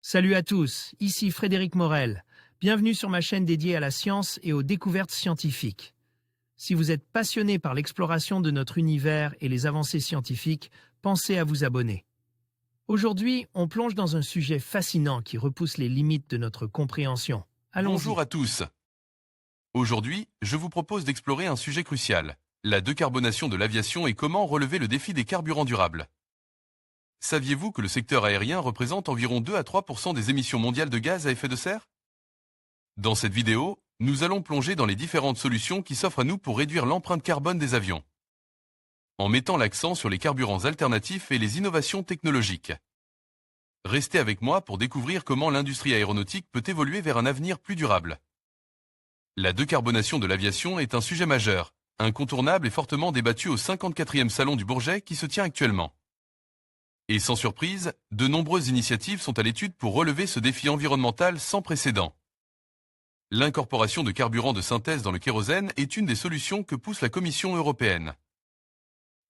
Salut à tous, ici Frédéric Morel. Bienvenue sur ma chaîne dédiée à la science et aux découvertes scientifiques. Si vous êtes passionné par l'exploration de notre univers et les avancées scientifiques, pensez à vous abonner. Aujourd'hui, on plonge dans un sujet fascinant qui repousse les limites de notre compréhension. Bonjour Allons-y. à tous. Aujourd'hui, je vous propose d'explorer un sujet crucial, la décarbonation de l'aviation et comment relever le défi des carburants durables. Saviez-vous que le secteur aérien représente environ 2 à 3% des émissions mondiales de gaz à effet de serre? Dans cette vidéo, nous allons plonger dans les différentes solutions qui s'offrent à nous pour réduire l'empreinte carbone des avions, en mettant l'accent sur les carburants alternatifs et les innovations technologiques. Restez avec moi pour découvrir comment l'industrie aéronautique peut évoluer vers un avenir plus durable. La décarbonation de l'aviation est un sujet majeur, incontournable et fortement débattu au 54e Salon du Bourget qui se tient actuellement. Et sans surprise, de nombreuses initiatives sont à l'étude pour relever ce défi environnemental sans précédent. L'incorporation de carburants de synthèse dans le kérosène est une des solutions que pousse la Commission européenne.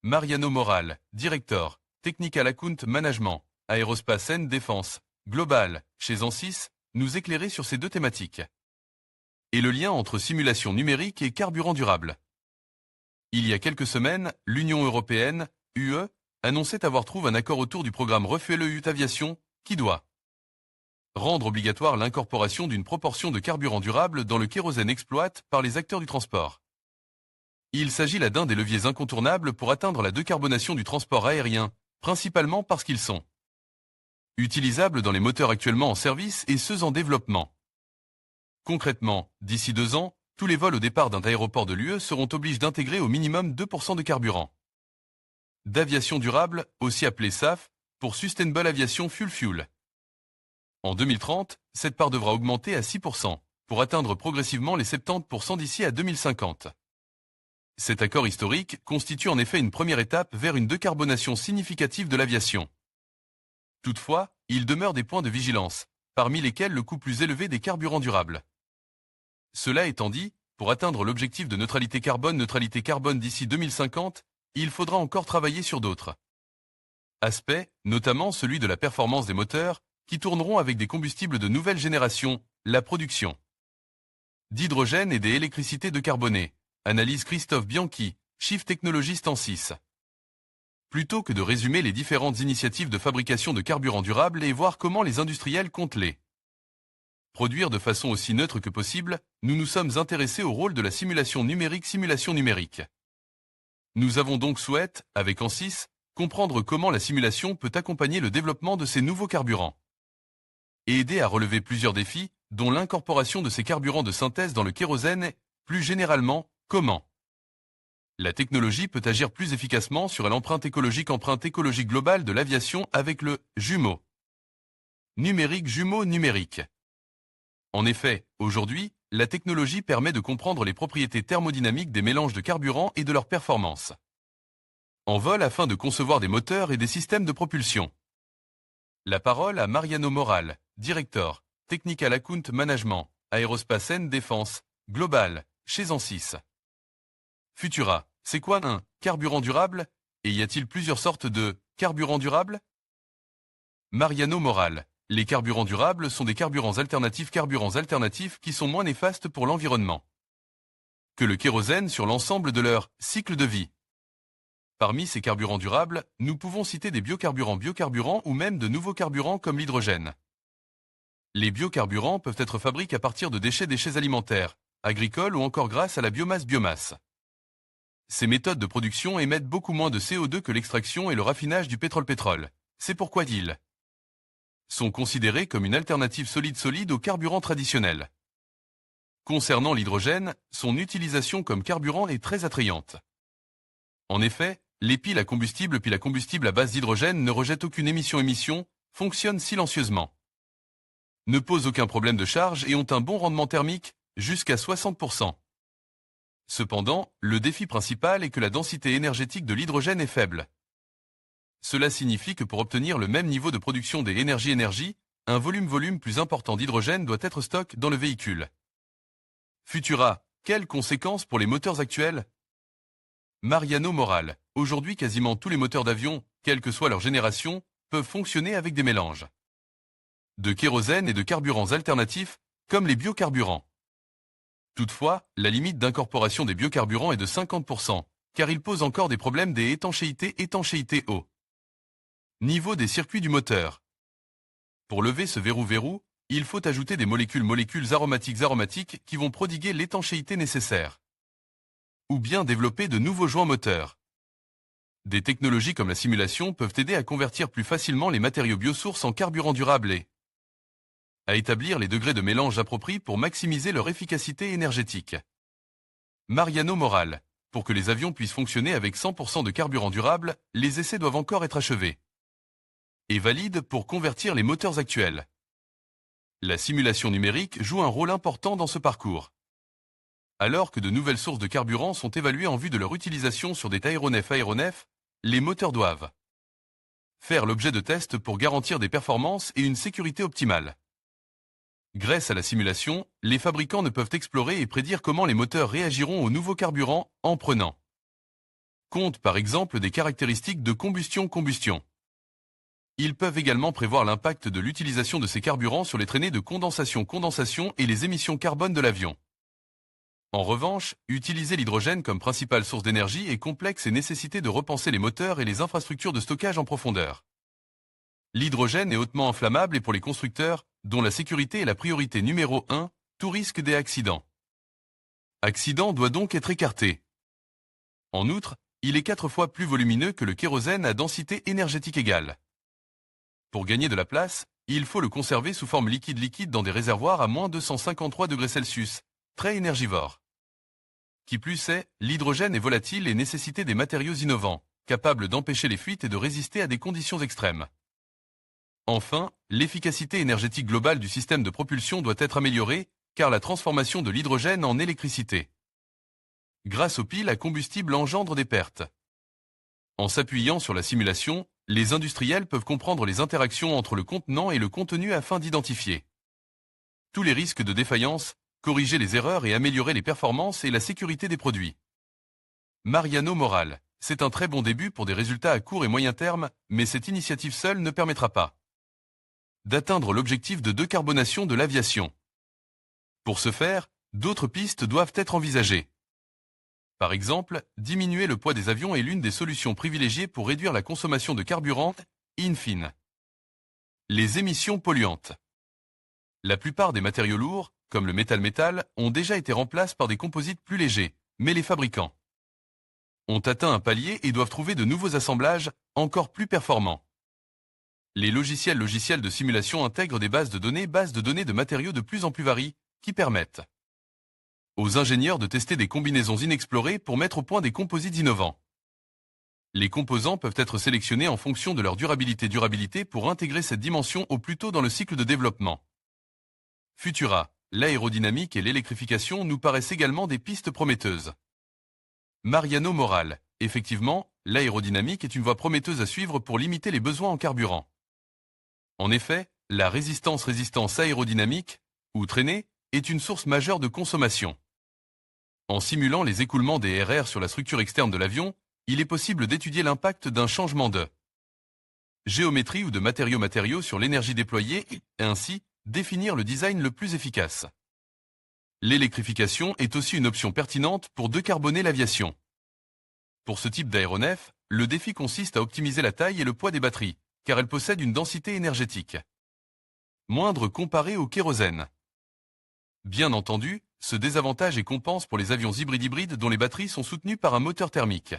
Mariano Moral, directeur, Technical Account Management, Aerospace and Defense, Global, chez Ansys, nous éclairer sur ces deux thématiques. Et le lien entre simulation numérique et carburant durable. Il y a quelques semaines, l'Union européenne, UE, annonçait avoir trouvé un accord autour du programme Refuel Aviation, qui doit rendre obligatoire l'incorporation d'une proportion de carburant durable dans le kérosène exploité par les acteurs du transport. Il s'agit là d'un des leviers incontournables pour atteindre la décarbonation du transport aérien, principalement parce qu'ils sont utilisables dans les moteurs actuellement en service et ceux en développement. Concrètement, d'ici 2 ans, tous les vols au départ d'un aéroport de l'UE seront obligés d'intégrer au minimum 2% de carburant d'aviation durable, aussi appelé SAF, pour Sustainable Aviation Fuel. En 2030, cette part devra augmenter à 6%, pour atteindre progressivement les 70% d'ici à 2050. Cet accord historique constitue en effet une première étape vers une décarbonation significative de l'aviation. Toutefois, il demeure des points de vigilance, parmi lesquels le coût plus élevé des carburants durables. Cela étant dit, pour atteindre l'objectif de neutralité carbone d'ici 2050, il faudra encore travailler sur d'autres aspects, notamment celui de la performance des moteurs, qui tourneront avec des combustibles de nouvelle génération, la production d'hydrogène et des électricités décarbonées, analyse Christophe Bianchi, Chief Technologist Ansys. Plutôt que de résumer les différentes initiatives de fabrication de carburants durables et voir comment les industriels comptent les produire de façon aussi neutre que possible, nous nous sommes intéressés au rôle de la simulation numérique. Nous avons donc souhaité, avec Ansys, comprendre comment la simulation peut accompagner le développement de ces nouveaux carburants et aider à relever plusieurs défis, dont l'incorporation de ces carburants de synthèse dans le kérosène et, plus généralement, comment la technologie peut agir plus efficacement sur l'empreinte écologique globale de l'aviation avec le jumeau numérique. En effet, aujourd'hui, la technologie permet de comprendre les propriétés thermodynamiques des mélanges de carburants et de leur performance en vol afin de concevoir des moteurs et des systèmes de propulsion. La parole à Mariano Moral, directeur, Technical Account Management, Aerospace and Defense, Global, chez Ansys. Futura, c'est quoi un carburant durable? Et y a-t-il plusieurs sortes de carburants durables? Mariano Moral. Les carburants durables sont des carburants alternatifs qui sont moins néfastes pour l'environnement que le kérosène sur l'ensemble de leur cycle de vie. Parmi ces carburants durables, nous pouvons citer des biocarburants ou même de nouveaux carburants comme l'hydrogène. Les biocarburants peuvent être fabriqués à partir de déchets alimentaires, agricoles ou encore grâce à la biomasse. Ces méthodes de production émettent beaucoup moins de CO2 que l'extraction et le raffinage du pétrole. C'est pourquoi ils sont considérés comme une alternative solide aux carburants traditionnels. Concernant l'hydrogène, son utilisation comme carburant est très attrayante. En effet, les piles à combustible à base d'hydrogène ne rejettent aucune émission, fonctionnent silencieusement, ne posent aucun problème de charge et ont un bon rendement thermique, jusqu'à 60%. Cependant, le défi principal est que la densité énergétique de l'hydrogène est faible. Cela signifie que pour obtenir le même niveau de production des énergie, un volume plus important d'hydrogène doit être stocké dans le véhicule. Futura, quelles conséquences pour les moteurs actuels? Mariano Moral. Aujourd'hui, quasiment tous les moteurs d'avion, quelle que soit leur génération, peuvent fonctionner avec des mélanges de kérosène et de carburants alternatifs, comme les biocarburants. Toutefois, la limite d'incorporation des biocarburants est de 50%, car il pose encore des problèmes des étanchéité eau. Niveau des circuits du moteur. Pour lever ce verrou, il faut ajouter des molécules aromatiques qui vont prodiguer l'étanchéité nécessaire. Ou bien développer de nouveaux joints moteurs. Des technologies comme la simulation peuvent aider à convertir plus facilement les matériaux biosources en carburant durable et à établir les degrés de mélange appropriés pour maximiser leur efficacité énergétique. Mariano Moral. Pour que les avions puissent fonctionner avec 100% de carburant durable, les essais doivent encore être achevés. Et valide pour convertir les moteurs actuels. La simulation numérique joue un rôle important dans ce parcours. Alors que de nouvelles sources de carburant sont évaluées en vue de leur utilisation sur des aéronefs, les moteurs doivent faire l'objet de tests pour garantir des performances et une sécurité optimale. Grâce à la simulation, les fabricants ne peuvent explorer et prédire comment les moteurs réagiront au nouveau carburant en prenant compte par exemple des caractéristiques de combustion-combustion. Ils peuvent également prévoir l'impact de l'utilisation de ces carburants sur les traînées de condensation et les émissions carbone de l'avion. En revanche, utiliser l'hydrogène comme principale source d'énergie est complexe et nécessite de repenser les moteurs et les infrastructures de stockage en profondeur. L'hydrogène est hautement inflammable et pour les constructeurs, dont la sécurité est la priorité numéro 1, tout risque des accidents. Accident doit donc être écarté. En outre, il est 4 fois plus volumineux que le kérosène à densité énergétique égale. Pour gagner de la place, il faut le conserver sous forme liquide dans des réservoirs à moins 253 degrés Celsius, très énergivores. Qui plus est, l'hydrogène est volatile et nécessite des matériaux innovants, capables d'empêcher les fuites et de résister à des conditions extrêmes. Enfin, l'efficacité énergétique globale du système de propulsion doit être améliorée, car la transformation de l'hydrogène en électricité grâce aux piles à combustible engendre des pertes. En s'appuyant sur la simulation, les industriels peuvent comprendre les interactions entre le contenant et le contenu afin d'identifier tous les risques de défaillance, corriger les erreurs et améliorer les performances et la sécurité des produits. Mariano Moral. C'est un très bon début pour des résultats à court et moyen terme, mais cette initiative seule ne permettra pas d'atteindre l'objectif de décarbonation de l'aviation. Pour ce faire, d'autres pistes doivent être envisagées. Par exemple, diminuer le poids des avions est l'une des solutions privilégiées pour réduire la consommation de carburant, in fine. Les émissions polluantes. La plupart des matériaux lourds, comme le métal, ont déjà été remplacés par des composites plus légers, mais les fabricants ont atteint un palier et doivent trouver de nouveaux assemblages encore plus performants. Les logiciels de simulation intègrent des bases de données de matériaux de plus en plus variés, qui permettent aux ingénieurs de tester des combinaisons inexplorées pour mettre au point des composites innovants. Les composants peuvent être sélectionnés en fonction de leur durabilité pour intégrer cette dimension au plus tôt dans le cycle de développement. Futura, l'aérodynamique et l'électrification nous paraissent également des pistes prometteuses. Mariano Moral. Effectivement, l'aérodynamique est une voie prometteuse à suivre pour limiter les besoins en carburant. En effet, la résistance aérodynamique, ou traînée, est une source majeure de consommation. En simulant les écoulements des RR sur la structure externe de l'avion, il est possible d'étudier l'impact d'un changement de géométrie ou de matériaux sur l'énergie déployée et ainsi définir le design le plus efficace. L'électrification est aussi une option pertinente pour décarboner l'aviation. Pour ce type d'aéronef, le défi consiste à optimiser la taille et le poids des batteries, car elles possèdent une densité énergétique moindre comparée au kérosène. Bien entendu, ce désavantage est compense pour les avions hybrides dont les batteries sont soutenues par un moteur thermique.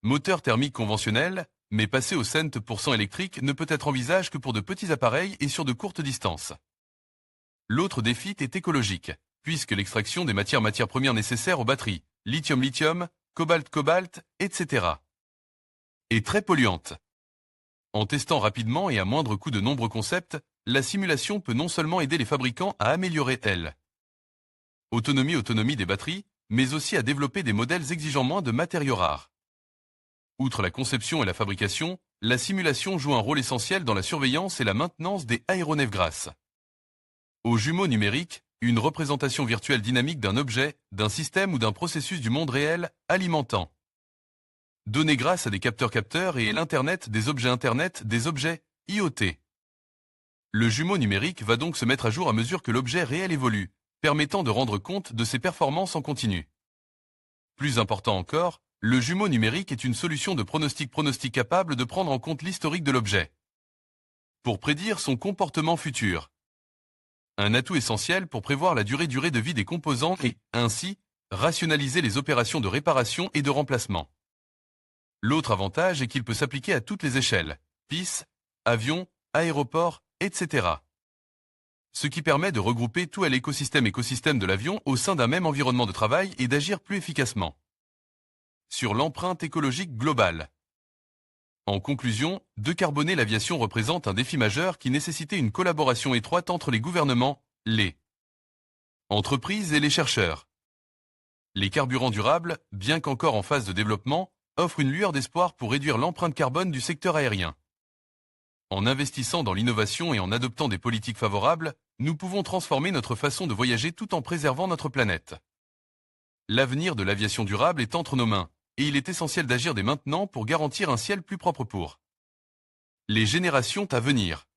Moteur thermique conventionnel, mais passé au 100% électrique ne peut être envisagé que pour de petits appareils et sur de courtes distances. L'autre défi est écologique, puisque l'extraction des matières premières nécessaires aux batteries, lithium, cobalt, etc., est très polluante. En testant rapidement et à moindre coût de nombreux concepts, la simulation peut non seulement aider les fabricants à améliorer autonomie des batteries, mais aussi à développer des modèles exigeant moins de matériaux rares. Outre la conception et la fabrication, la simulation joue un rôle essentiel dans la surveillance et la maintenance des aéronefs grâce aux jumeaux numériques, une représentation virtuelle dynamique d'un objet, d'un système ou d'un processus du monde réel, alimentant données grâce à des capteurs et l'Internet des objets IoT. Le jumeau numérique va donc se mettre à jour à mesure que l'objet réel évolue, permettant de rendre compte de ses performances en continu. Plus important encore, le jumeau numérique est une solution de pronostic capable de prendre en compte l'historique de l'objet pour prédire son comportement futur. Un atout essentiel pour prévoir la durée de vie des composants et, ainsi, rationaliser les opérations de réparation et de remplacement. L'autre avantage est qu'il peut s'appliquer à toutes les échelles, pistes, avions, aéroports, etc. Ce qui permet de regrouper tout à l'écosystème de l'avion au sein d'un même environnement de travail et d'agir plus efficacement. Sur l'empreinte écologique globale. En conclusion, décarboner l'aviation représente un défi majeur qui nécessitait une collaboration étroite entre les gouvernements, les entreprises et les chercheurs. Les carburants durables, bien qu'encore en phase de développement, offrent une lueur d'espoir pour réduire l'empreinte carbone du secteur aérien. En investissant dans l'innovation et en adoptant des politiques favorables, nous pouvons transformer notre façon de voyager tout en préservant notre planète. L'avenir de l'aviation durable est entre nos mains, et il est essentiel d'agir dès maintenant pour garantir un ciel plus propre pour les générations à venir.